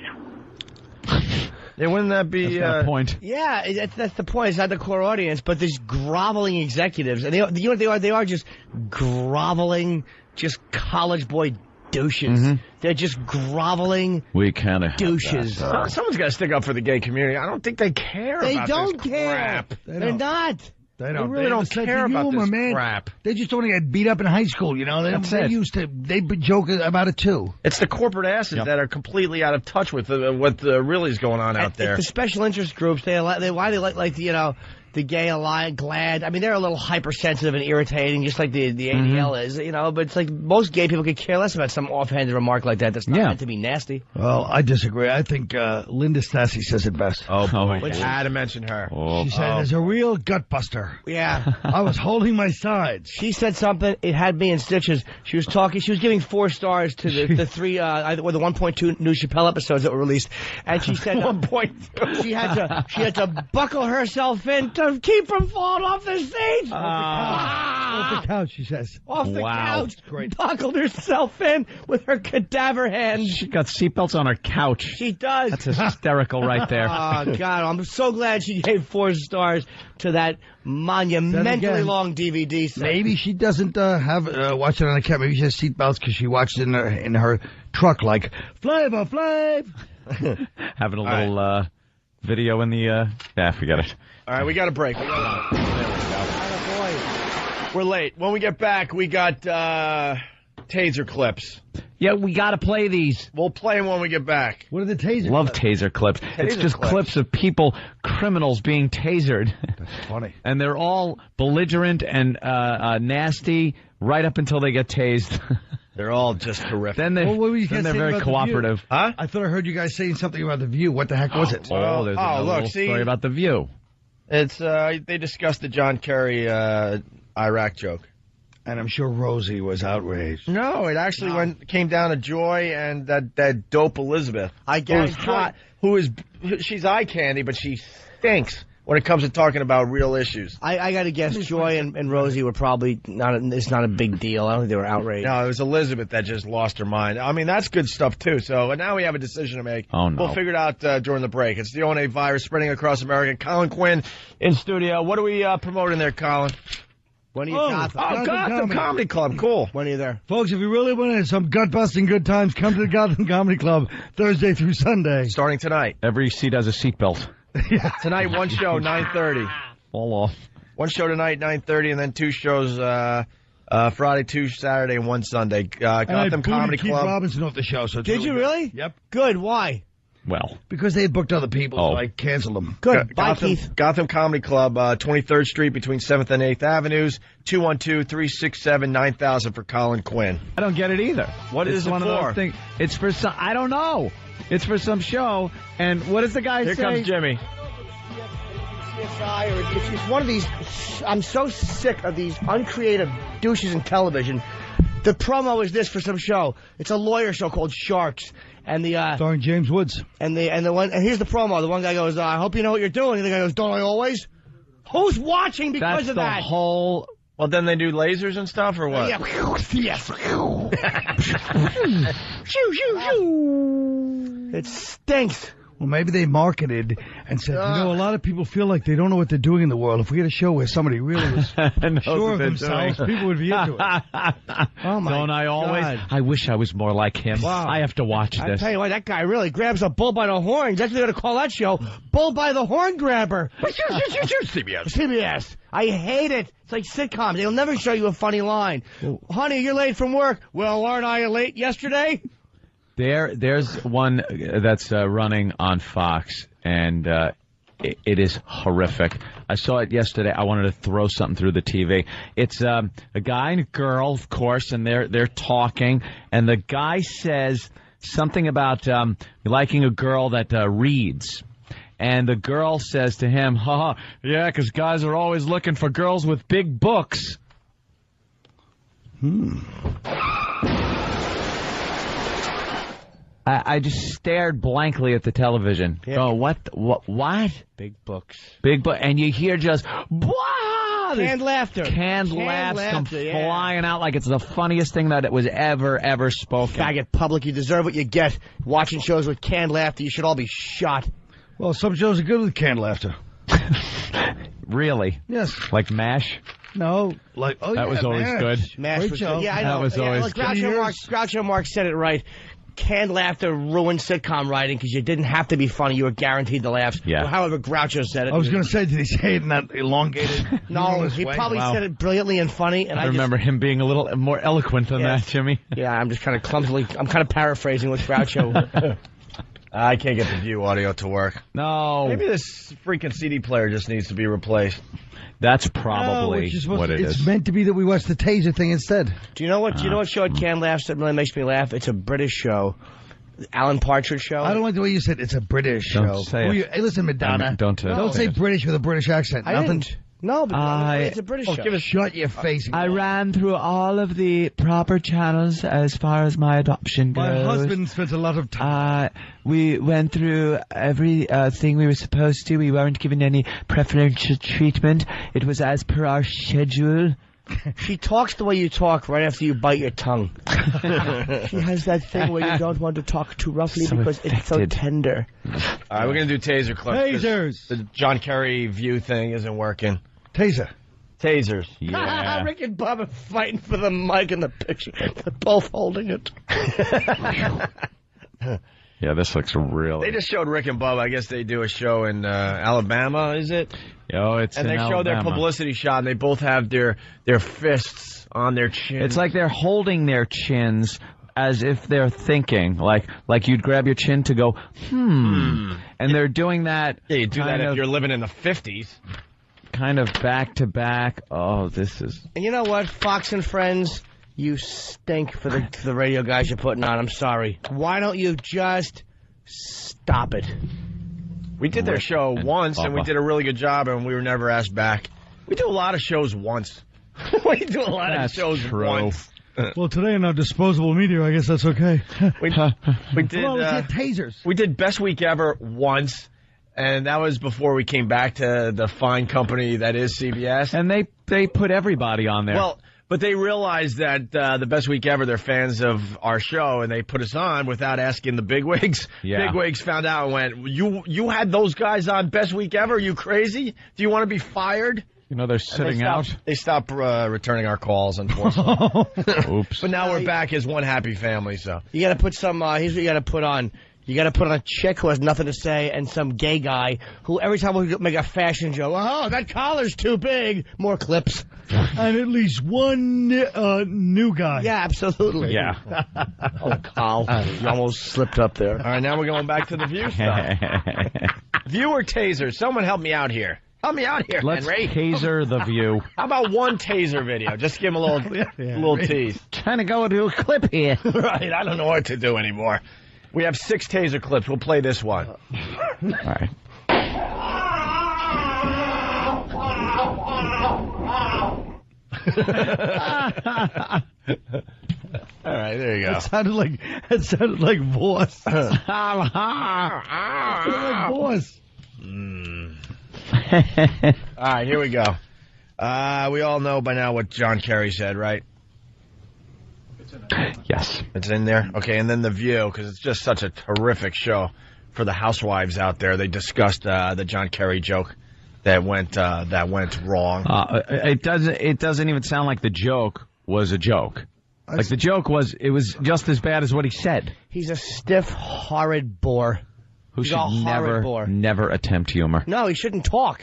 Yeah, wouldn't that be the point? Yeah, that's the point. It's not the core audience, but there's groveling executives, and you know what they are? They are just groveling, just college boy douches. Mm-hmm. They're just groveling douches. Someone's got to stick up for the gay community. I don't think they care about this crap. They're not. They really don't care about this crap. They just don't get beat up in high school, They joke about it too. It's the corporate asses that are completely out of touch with what really is going on out there. The special interest groups, they like the gay alliance, GLAAD. I mean, they're a little hypersensitive and irritating, just like the ADL is, But it's like most gay people could care less about some offhanded remark like that. That's not meant to be nasty. Well, I disagree. I think Linda Stassi says it best. I had to mention her. She said, "There's a real gut buster." Yeah, I was holding my sides. She said something. It had me in stitches. She was talking. She was giving 4 stars to the three, the 1.2 new Chappelle episodes that were released, and she said 1.2. She had to buckle herself in to keep from falling off the stage. Off the couch, she says. Off the couch. Great. Buckled herself in with her cadaver hands. She got seatbelts on her couch. She does. That's hysterical right there. Oh, God. I'm so glad she gave 4 stars to that monumentally long DVD set. Maybe she doesn't watch it on a camera. Maybe she has seatbelts because she watched it in her truck like, Flavor Flav. Having a little... video in the, forget it. All right, we got a break. There we go. We're late. When we get back, we got taser clips. Yeah, we got to play these. We'll play them when we get back. What are the taser Love clips? taser clips. It's just clips of people, criminals being tasered. That's funny. And they're all belligerent and nasty right up until they get tased. They're all just horrific. Then they're very cooperative. Huh? I thought I heard you guys saying something about The View. What the heck was it? Oh, there's a little story about The View. It's they discussed the John Kerry Iraq joke. And I'm sure Rosie was outraged. No, it actually came down to Joy and that dope Elizabeth. I guess she's eye candy, but she stinks when it comes to talking about real issues. I got to guess Joy and Rosie were probably it's not a big deal. I don't think they were outraged. No, it was Elizabeth that just lost her mind. I mean, that's good stuff, too. So now we have a decision to make. Oh, no. We'll figure it out during the break. It's the O&A virus spreading across America. Colin Quinn in studio. What are we promoting there, Colin? When are you Gotham Comedy Club. Cool. When are you there? Folks, if you really want some gut-busting good times, come to the Gotham Comedy Club Thursday through Sunday. Starting tonight. Every seat has a seatbelt. Yeah. Tonight, one show, 9:30. Fall off. One show tonight, 9:30, and then two shows Friday, 2 Saturday, and 1 Sunday. Gotham Comedy Keith Club. Robinson off the show. So Did you really? Yep. Good. Why? Well, because they had booked other people, so I canceled them. Good. Bye, Keith. Gotham Comedy Club, 23rd Street between 7th and 8th Avenues, 212-367-9000 for Colin Quinn. I don't get it either. What is it one for? Of those things. It's for some. I don't know. It's for some show. And what does the guy say? Here comes Jimmy. CSI, or it's one of these. I'm so sick of these uncreative douches in television. The promo is this for some show. It's a lawyer show called Sharks. And the starring James Woods. And here's the promo. The one guy goes, "I hope you know what you're doing." And the guy goes, "Don't I always?" Who's watching because of that? That's the whole. Well, then they do lasers and stuff, or what? Yeah. Yes. It stinks. Well, maybe they marketed and said, a lot of people feel like they don't know what they're doing in the world. If we had a show where somebody really was sure of themselves, people would be into it. Oh, my Don't I always? God. I wish I was more like him. Wow. I have to watch this. I tell you what, that guy really grabs a bull by the horns. That's what they're going to call that show. Bull by the horn grabber. CBS. I hate it. It's like sitcoms. They'll never show you a funny line. Honey, you're late from work. Well, aren't I late yesterday? There's one that's running on Fox, and it is horrific. I saw it yesterday. I wanted to throw something through the TV. It's a guy and a girl, of course, and they're talking, and the guy says something about liking a girl that reads. And the girl says to him, yeah, because guys are always looking for girls with big books. I just stared blankly at the television. Yeah. Oh, what? Big books. Big book. And you hear just, blah! Canned laughter. Canned laughs come yeah. flying out like it's the funniest thing that it was ever spoken. Faggot public, you deserve what you get. Watching shows with canned laughter, you should all be shot. Well, some shows are good with canned laughter. Really? Yes. Like MASH? No. Like, that was always MASH. good. MASH Great was show. good. Yeah, I know. That was always look, Groucho Marx said it right. Canned laughter ruined sitcom writing because you didn't have to be funny. You were guaranteed the laughs. Yeah. Well, however Groucho said it. I was going to say, did he say it in that elongated? No, he way? probably Wow. said it brilliantly and funny. And I remember him being a little more eloquent than Yes. that, Jimmy. Yeah, I'm just kind of clumsily. I'm kind of paraphrasing what Groucho. I can't get the View audio to work. No. Maybe this freaking CD player just needs to be replaced. That's probably what it is. It's meant to be that we watch the taser thing instead. Do you know what? Do you know what show at Canned Laughs that really makes me laugh? It's a British show, Alan Partridge show. I don't like the way you said it's a British Don't show. say it. Hey, listen, Madonna. Don't say British with a British accent. I Nothing. didn't. No, but it's a British show. Shut your face. I ran through all of the proper channels as far as my adoption goes. My husband spent a lot of time. We went through every thing we were supposed to. We weren't given any preferential treatment. It was as per our schedule. She talks the way you talk right after you bite your tongue. She has that thing where you don't want to talk too roughly So because it's so affected. tender. All right, we're going to do taser clips. 'cause Tasers. The John Kerry View thing isn't working. Taser. Tasers. Yeah. Rick and Bob are fighting for the mic in the picture. They're both holding it. Yeah, this looks really... They just showed Rick and Bubba. I guess they do a show in Alabama, is it? Oh, it's and in they show Alabama. their publicity shot, and they both have their fists on their chin. It's like they're holding their chins as if they're thinking, like you'd grab your chin to go, and they're doing that. Yeah, you do that if you're living in the 50s. Kind of back to back. Oh, this is... And you know what, Fox and Friends, you stink for the radio guys you're putting on. I'm sorry. Why don't you just stop it? We did their show once, and we did a really good job, and we were never asked back. We do a lot of shows once. We do a lot of shows once. Well, today in our disposable media, I guess that's okay. We did. Well, let's get tasers. We did Best Week Ever once, and that was before we came back to the fine company that is CBS. And they put everybody on there. Well, but they realized that the Best Week Ever, they're fans of our show, and they put us on without asking the bigwigs. Yeah. Bigwigs found out and went, "You had those guys on Best Week Ever? Are you crazy? Do you want to be fired?" You know, they're sitting out. They stopped returning our calls, unfortunately. Oops. But now we're back as one happy family, so. You got to put some, here's what you got to put on. You got to put on a chick who has nothing to say and some gay guy who every time we make a fashion joke, oh, that collar's too big. More clips. And at least one new guy. Yeah, absolutely. Yeah. Oh, Carl, you almost slipped up there. All right, now we're going back to the View stuff. Viewer taser. Someone help me out here. Help me out here, Let's Henry. taser the View. How about one taser video? Just give him a little tease. Trying to go into a clip here. Right, I don't know what to do anymore. We have 6 taser clips. We'll play this one. All right. All right, there you go. That sounded like Voss. Like Voss. All right, here we go. We all know by now what John Kerry said, right? Yes. It's in there? Okay, and then The View, because it's just such a terrific show for the housewives out there. They discussed the John Kerry joke that went wrong. It doesn't even sound like the joke was a joke. Like the joke was, it was just as bad as what he said. He's a stiff, horrid bore. Who He's should a horrid bore. never attempt humor. No, he shouldn't talk.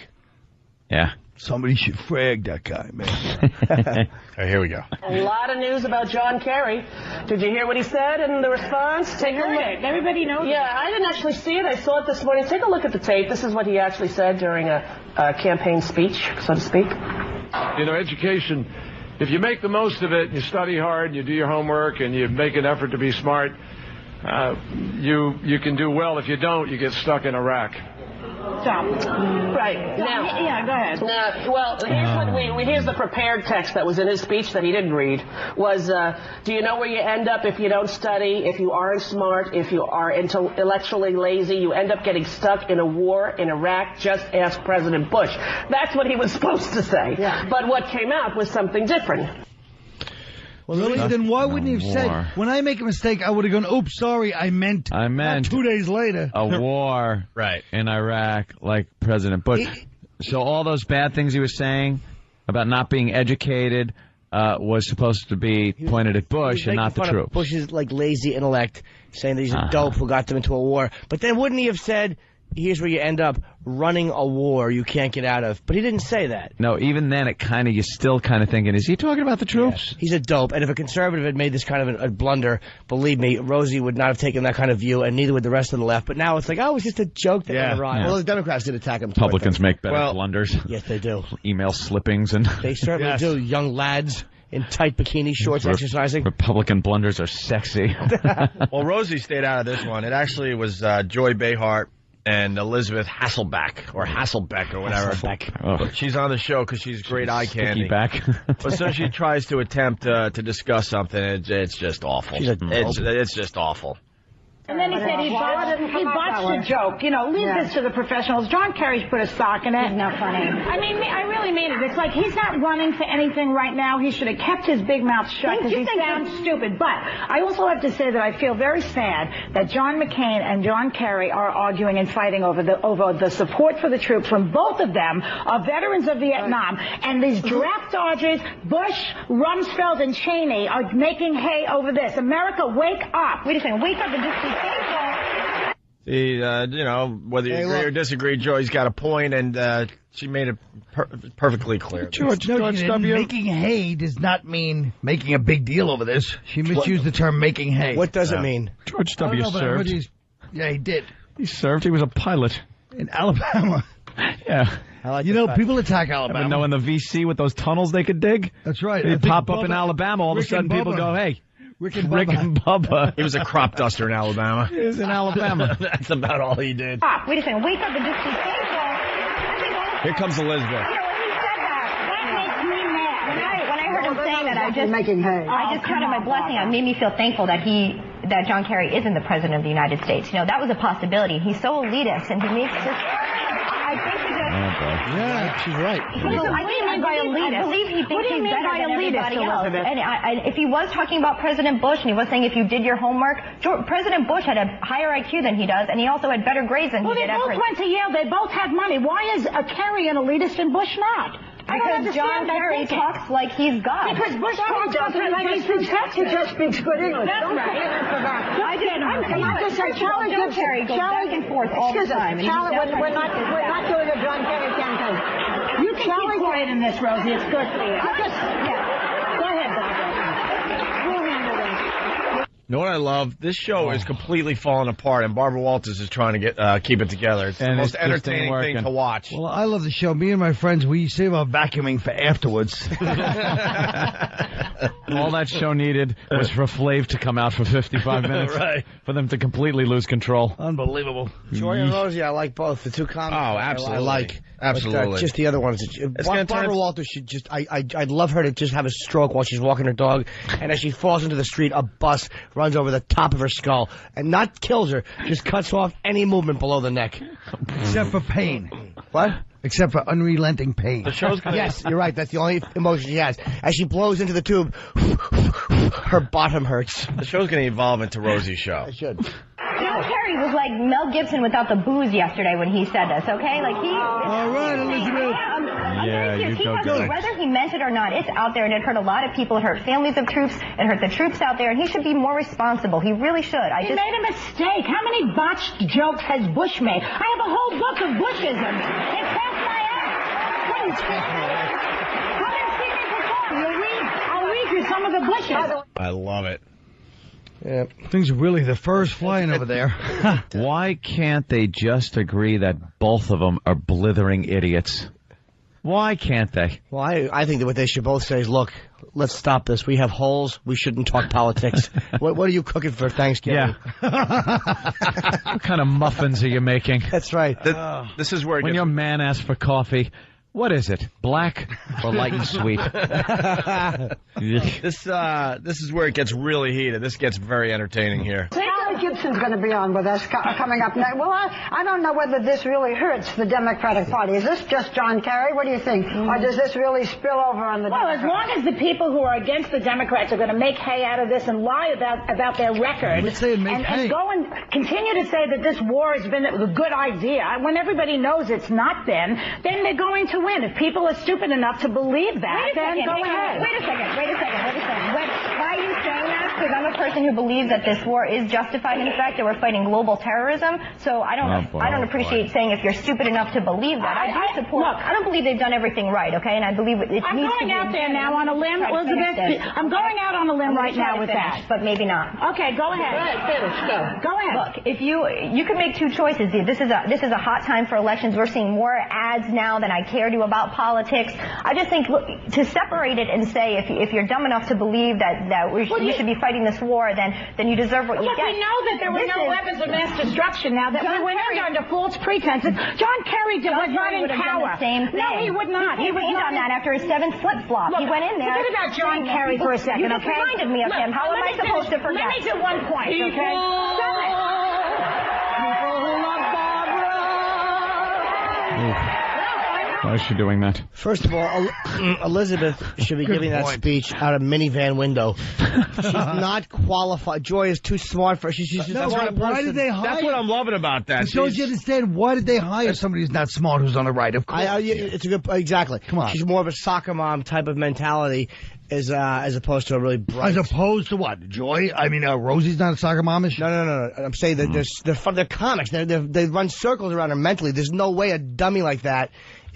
Yeah. Somebody should frag that guy, man. All right, here we go. A lot of news about John Kerry. Did you hear what he said in the response? Take a look. Everybody knows. Yeah, I didn't actually see it. I saw it this morning. Take a look at the tape. This is what he actually said during a campaign speech, so to speak. You know, education, if you make the most of it, you study hard, and you do your homework, and you make an effort to be smart, you can do well. If you don't, you get stuck in a rack. Stop. Right. Now, yeah, go ahead. Well, here's the prepared text that was in his speech that he didn't read. Was, do you know where you end up if you don't study, if you aren't smart, if you are intellectually lazy? You end up getting stuck in a war in Iraq. Just ask President Bush. That's what he was supposed to say. Yeah. But what came out was something different. Well, then why wouldn't he have said, when I make a mistake, I would have gone, oops, sorry, I meant not 2 days later. A war in Iraq like President Bush. So all those bad things he was saying about not being educated was supposed to be pointed at Bush and not the troops. Bush's lazy intellect, saying that he's a dope who got them into a war. But then wouldn't he have said, here's where you end up, running a war you can't get out of? But he didn't say that. No, even then you're still kind of thinking, is he talking about the troops? Yeah, he's a dope. And if a conservative had made this kind of a blunder, believe me, Rosie would not have taken that kind of view, and neither would the rest of the left. But now it's like, oh, it's just a joke that went awry. Well, the Democrats did attack him. Republicans make better blunders. Yes, they do. Email slippings. And they certainly do. Young lads in tight bikini shorts exercising. Republican blunders are sexy. Well, Rosie stayed out of this one. It actually was Joy Behar and Elizabeth Hasselbeck or whatever. Oh. She's on the show because she's great eye candy. Back. But so she tries to attempt to discuss something. It's just awful. It's just awful. And then he said he botched a joke. You know, leave this to the professionals. John Kerry's put a sock in it. He's not funny. I mean, I really mean it. It's like he's not running for anything right now. He should have kept his big mouth shut because he sounds stupid. But I also have to say that I feel very sad that John McCain and John Kerry are arguing and fighting over the support for the troops from both of them are veterans of Vietnam. And these draft dodgers, Bush, Rumsfeld, and Cheney are making hay over this. America, wake up. Wait a second. Wake up and just be thankful He, whether you agree or disagree, Joey's got a point, and she made it perfectly clear. George W. Making hay does not mean making a big deal over this. She misused the term making hay. What does it mean? George W. served. Yeah, he did. He served. He was a pilot. In Alabama. Yeah. People attack Alabama. Ever know in the VC with those tunnels they could dig? That's right. They'd pop up in Alabama. All of a sudden, people go, hey. Rick and Bubba. He was a crop duster in Alabama. He was in Alabama. That's about all he did. Wait a second. Wake up and just be thankful. Here comes Elizabeth. When he said that makes me mad. When I heard him saying that, I just counted my blessing. It made me feel thankful that John Kerry isn't the president of the United States. That was a possibility. He's so elitist, and he makes this. I think he just. Yeah, she's right. What do you mean by elitist? I believe he thinks he's better than everybody else. And if he was talking about President Bush, and he was saying if you did your homework, President Bush had a higher IQ than he does, and he also had better grades than he did. Well, they both went to Yale. They both have money. Why is Kerry an elitist and Bush not? Because John Kerry talks like he's God. Because Bush talks like he's protected. He just speaks good English. That's right. I just say Charlie John Kerry goes back and forth all the time. Charlie, we're not doing a John Kerry campaign. You can keep quiet in this, Rosie. It's good for you. Go ahead, Barbara. We'll handle this. You know what I love? This show is completely falling apart, and Barbara Walters is trying to get keep it together. It's the most entertaining thing to watch. Well, I love the show. Me and my friends, we save our vacuuming for afterwards. All that show needed was for Flav to come out for 55 minutes. Right. For them to completely lose control. Unbelievable. Joy and Rosie, I like both. The two comics. Oh, absolutely. I like. Absolutely. But, just the other ones. Barbara Walters should just. I'd love her to just have a stroke while she's walking her dog, and as she falls into the street, a bus runs over the top of her skull and not kills her, just cuts off any movement below the neck. Except for pain. What? Except for unrelenting pain. The show's gonna... Yes, you're right. That's the only emotion she has. As she blows into the tube, her bottom hurts. The show's going to evolve into Rosie's show. It should. John Kerry was like Mel Gibson without the booze yesterday when he said this, okay? Like he... All right, Elizabeth. Yeah, you go good. Whether he meant it or not, it's out there, and it hurt a lot of people. It hurt families of troops. It hurt the troops out there, and he should be more responsible. He really should. He made a mistake. How many botched jokes has Bush made? I have a whole book of Bushism. It's past my ass. Come and see me perform. I'll read you some of the Bushes. I love it. Yeah. Things are really the furs flying over there. Why can't they just agree that both of them are blithering idiots? Why can't they? Well, I think that what they should both say is, look, let's stop this. We have holes. We shouldn't talk politics. What are you cooking for Thanksgiving? Yeah. What kind of muffins are you making? That's right. This is where it when gets... your man asks for coffee, what is it? Black or light and sweet? This is where it gets really heated. This gets very entertaining here. Charlie Gibson's going to be on with us coming up next. Well, I don't know whether this really hurts the Democratic Party. Is this just John Kerry? What do you think? Or does this really spill over on the Democrats? As long as the people who are against the Democrats are going to make hay out of this and lie about their record and go and continue to say that this war has been a good idea, when everybody knows it's not been, then they're going to win. If people are stupid enough to believe that, then go ahead. Wait a second. Why are you saying that? Because I'm a person who believes that this war is justified in the fact that we're fighting global terrorism. So I don't appreciate saying if you're stupid enough to believe that. I support. Look, I don't believe they've done everything right. Okay, and I believe it needs to be. I'm going out there now on a limb, Elizabeth. I'm going out on a limb right now with that. But maybe not. Okay, go ahead. Go ahead. Look, if you can make two choices. This is a hot time for elections. We're seeing more ads now than I care to about politics. I just think to separate it and say if you're dumb enough to believe that we should be fighting this war, then you deserve what you get. We know that there were no weapons of mass destruction now, that we went under false pretenses. John Kerry was not in power. No, he would not. He was not that after his 7th flip-flop. He went in there. Forget about John Kerry for a second, You just reminded me of him. How am I supposed to forget? Let me do one point, okay? Stop it. People love Barbara. Why is she doing that? First of all, Elizabeth should be giving that speech out of minivan window. She's not qualified. Joy is too smart for. She's just No, the right why person. did they hire? That's what I'm loving about that. So you understand, why did they hire somebody who's not smart, who's on the right? Of course. It's a good. Exactly. Come on. She's more of a soccer mom type of mentality, as opposed to a really bright. As opposed to what? Joy? I mean, Rosie's not a soccer momish? No. I'm saying that they're comics. They run circles around her mentally. There's no way a dummy like that.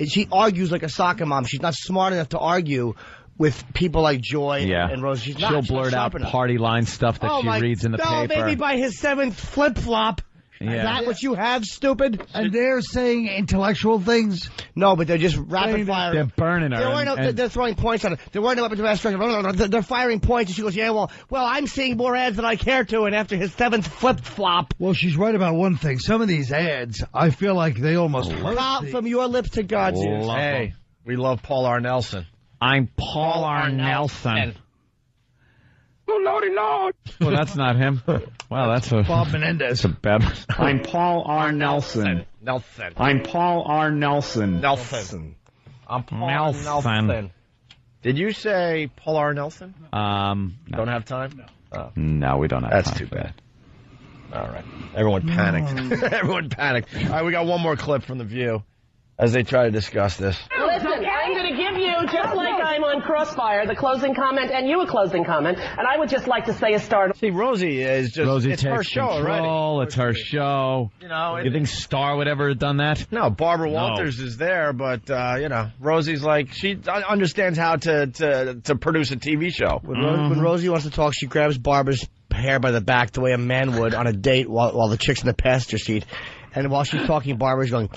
She argues like a soccer mom. She's not smart enough to argue with people like Joy and Rose. She's not. She'll blurt out party line stuff that she reads in the paper. Maybe by his 7th flip-flop. Yeah. Is that what you have, stupid? And they're saying intellectual things? No, but they're just rapid fire. They're burning her. They're throwing points on it. They're running up into the structure. They're firing points, and she goes, well, I'm seeing more ads than I care to, and after his 7th flip-flop. Well, she's right about one thing. Some of these ads, I feel like they almost from your lips to God's ears. Hey, we love Paul R. Nelson. I'm Paul R. Nelson. Oh, Lordy Lord. Well, that's not him. Wow, that's a... Bob Menendez. That's a bad... I'm Paul R. Nelson. Nelson. I'm Paul R. Nelson. Nelson. I'm Paul Nelson. Did you say Paul R. Nelson? No. Don't have time? No. No, we don't have That's time. too bad. All right. Everyone panicked. Everyone panicked. All right, we got one more clip from The View as they try to discuss this. Listen, I'm going to give you, just like I'm on Crossfire, the closing comment, and you a closing comment, and I would just like to say a start. See, Rosie is just, Rosie it's takes her show control, already. It's her show. You know, you think Star would ever have done that? No, Barbara Walters is there, but, Rosie's like, she understands how to produce a TV show. When Rosie wants to talk, she grabs Barbara's hair by the back the way a man would on a date while the chick's in the passenger seat. And while she's talking, Barbara's going...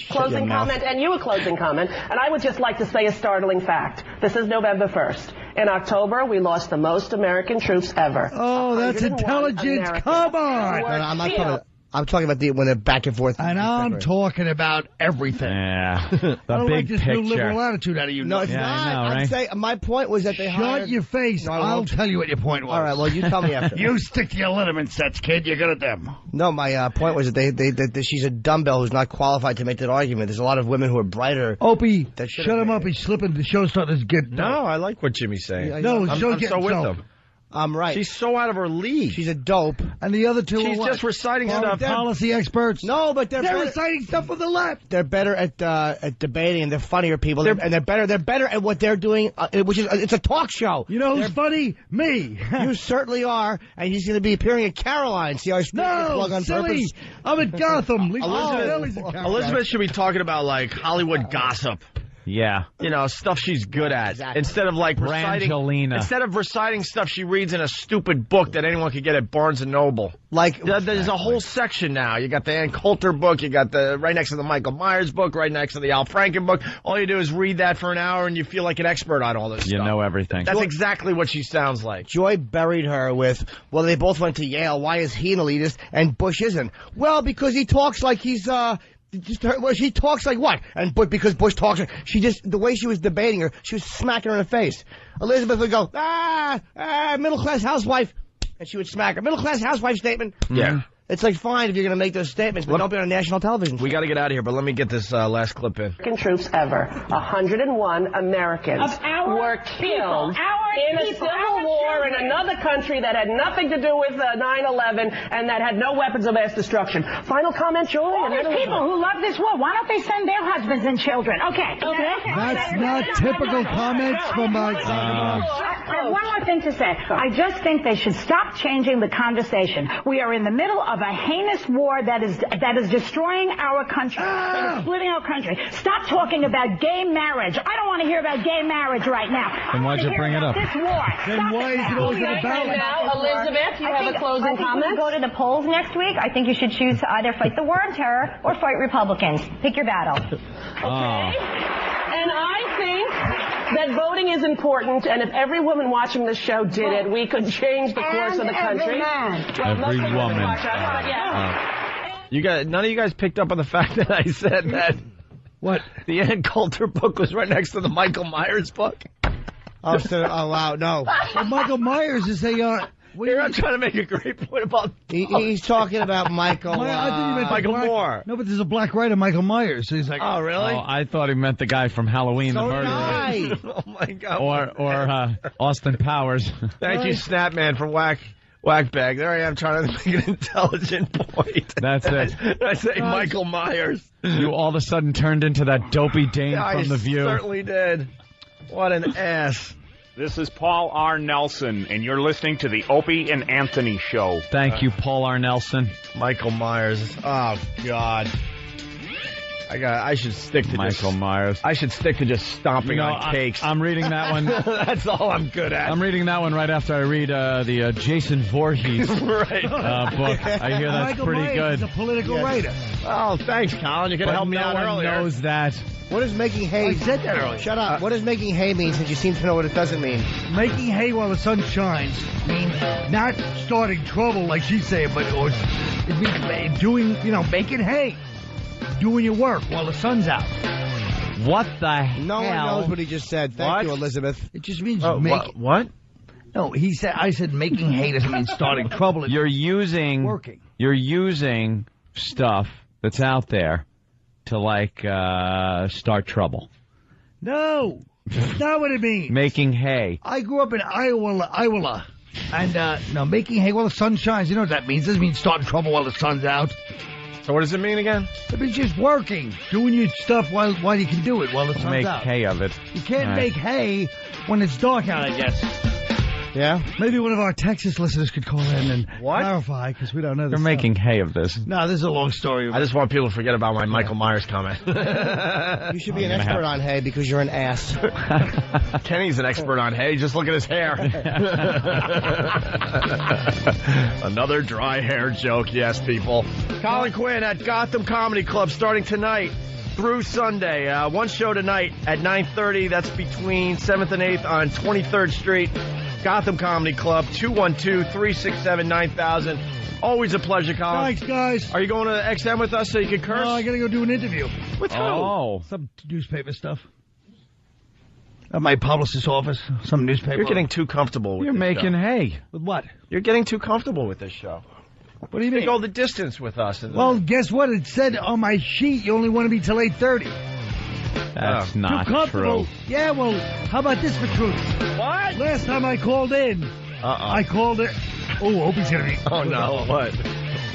Closing comment, and you a closing comment. And I would just like to say a startling fact. This is November 1st. In October, we lost the most American troops ever. Oh, that's intelligence. Come on. No, I'm not talking about... I'm talking about when they're back and forth. And I'm talking about everything. Yeah. The I don't big like this picture. new liberal attitude out of you. No, it's not. I know, I'm right? saying, my point was that they hired... Shut your face. No, I'll tell you what your point was. All right, well, you tell me after. You stick to your Letterman sets, kid. You're good at them. No, my point was that that she's a dumbbell who's not qualified to make that argument. There's a lot of women who are brighter. Opie, that shut him up. He's slipping. The show's starting to get... No, I like what Jimmy's saying. No, I'm so with him. I'm right. She's so out of her league. She's a dope. And the other two She's are what? just reciting stuff. Policy experts. No, but they're reciting stuff from the left. They're better at debating, and they're funnier people. They're better at what they're doing, which is it's a talk show. You know who's funny? Me. You certainly are, and he's going to be appearing at Caroline. See how I plug on silly. purpose? I'm at Gotham. Elizabeth should be talking about like Hollywood gossip. Yeah. You know, stuff she's good at. Exactly. Instead of like reciting stuff she reads in a stupid book that anyone could get at Barnes & Noble. Like there's a whole section now. You got the Ann Coulter book, you got the right next to the Michael Myers book, right next to the Al Franken book. All you do is read that for an hour and you feel like an expert on all this stuff. You know everything. That's exactly what she sounds like. Joy buried her with, well, they both went to Yale. Why is he an elitist and Bush isn't? Well, because he talks like he's she talks like what? And because Bush talks, the way she was debating her, she was smacking her in the face. Elizabeth would go, middle class housewife, and she would smack her. Middle class housewife statement. Yeah. It's like fine if you're going to make those statements, but don't be on national television. We got to get out of here, but let me get this last clip in. American troops ever. 101 Americans were killed in a civil war in another country that had nothing to do with 9/11 and that had no weapons of mass destruction. Final comment, Joy? All these people who love this war, why don't they send their husbands and children? Okay. That's not typical comments from my one more thing to say. I just think they should stop changing the conversation. We are in the middle of a heinous war that is destroying our country, that is splitting our country. Stop talking about gay marriage. I don't want to hear about gay marriage right now. Then why'd you bring it up? This war. Then why is it always about Right now, Elizabeth, you have a closing comment? Go to the polls next week. I think you should choose to either fight the war on terror or fight Republicans. Pick your battle. Okay. And I think that voting is important, and if every woman watching this show did it, we could change the course of the country. Every woman. You guys, none of you guys picked up on the fact that I said that. What? The Ann Coulter book was right next to the Michael Myers book. Oh, wow, no. Well, Michael Myers is Here I'm trying to make a great point about. He's talking about Michael. I think you meant Michael Moore. No, but there's a black writer, Michael Myers. So he's like, oh, really? Oh, I thought he meant the guy from Halloween, the murderer. Oh my God. Or Austin Powers. Thank you, Snapman, for whackbag. There I am trying to make an intelligent point. That's it. I say Michael Myers. You all of a sudden turned into that dopey dame from The View. I certainly did. What an ass. This is Paul R. Nelson, and you're listening to the Opie and Anthony Show. Thank you, Paul R. Nelson. Michael Myers. Oh, God. I should stick to Michael Myers. I should stick to just stomping on cakes. I'm reading that one. That's all I'm good at. I'm reading that one right after I read the Jason Voorhees book. I hear that's Michael pretty Myers good. is a political writer. Oh, thanks, Colin. You could have helped me out earlier. No one knows that. What does making hay? I said that earlier. Shut up. What does making hay mean? Since you seem to know what it doesn't mean. Making hay while the sun shines means not starting trouble like she's saying, but it means doing, making hay. Doing your work while the sun's out. What the hell? No one knows what he just said. Thank you, Elizabeth. It just means what? No, I said making hay doesn't mean starting trouble. You're using stuff that's out there to start trouble. No, that's not what it means. Making hay. I grew up in Iowa, and making hay while the sun shines. You know what that means? It doesn't mean starting trouble while the sun's out. So what does it mean again? It means just working, doing your stuff while you can do it while the sun's out. Make hay of it. You can't make hay when it's dark out, I guess. Yeah? Maybe one of our Texas listeners could call in and clarify, because we don't know this. They're making hay of this. No, this is a long story. I just want people to forget about my Michael Myers comment. You should be an expert on hay because you're an ass. Kenny's an expert on hay. Just look at his hair. Another dry hair joke, yes, people. Colin Quinn at Gotham Comedy Club starting tonight through Sunday. One show tonight at 9:30. That's between 7th and 8th on 23rd Street. Gotham Comedy Club, 212-367-9000. Always a pleasure, Colin. Thanks, guys. Are you going to XM with us so you can curse? No, I got to go do an interview. With who? Oh. Some newspaper stuff. At my publicist's office, some newspaper. You're getting too comfortable with You're making hay. With what? You're getting too comfortable with this show. What do you mean? Go the distance with us. Well, guess what? It said on my sheet you only want to be till 8:30. That's not too comfortable. true. Yeah, well, how about this for truth? What? Last time I called in, I called it. Oh, Opie's going to be. Oh, no. What?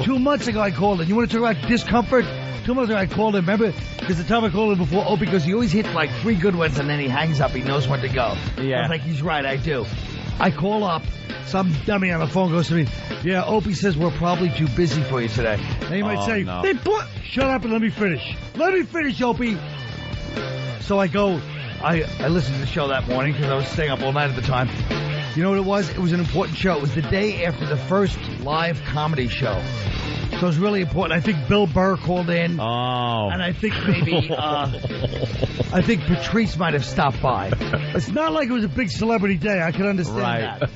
2 months ago I called in. You want to talk about discomfort? 2 months ago I called in. Remember? Because the time I called in before Opie, because he always hits like 3 good ones and then he hangs up. He knows when to go. Yeah. I was like, he's right. I do. I call up. Some dummy on the phone goes to me, yeah, Opie says we're probably too busy for you today. And he might say, no. hey, shut up and let me finish. Let me finish, Opie. So I go, I listened to the show that morning because I was staying up all night at the time. You know what it was? It was an important show. It was the day after the first live comedy show. So it was really important. I think Bill Burr called in. Oh. And I think maybe, I think Patrice might have stopped by. It's not like it was a big celebrity day. I can understand that.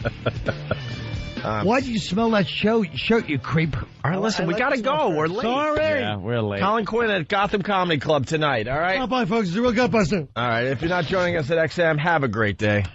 Why did you smell that shirt, you creep? All right, listen, we got to go. We're late. Sorry. Yeah, we're late. Colin Quinn at Gotham Comedy Club tonight, all right? Bye, folks. It's a real gutbuster. All right, if you're not joining us at XM, have a great day.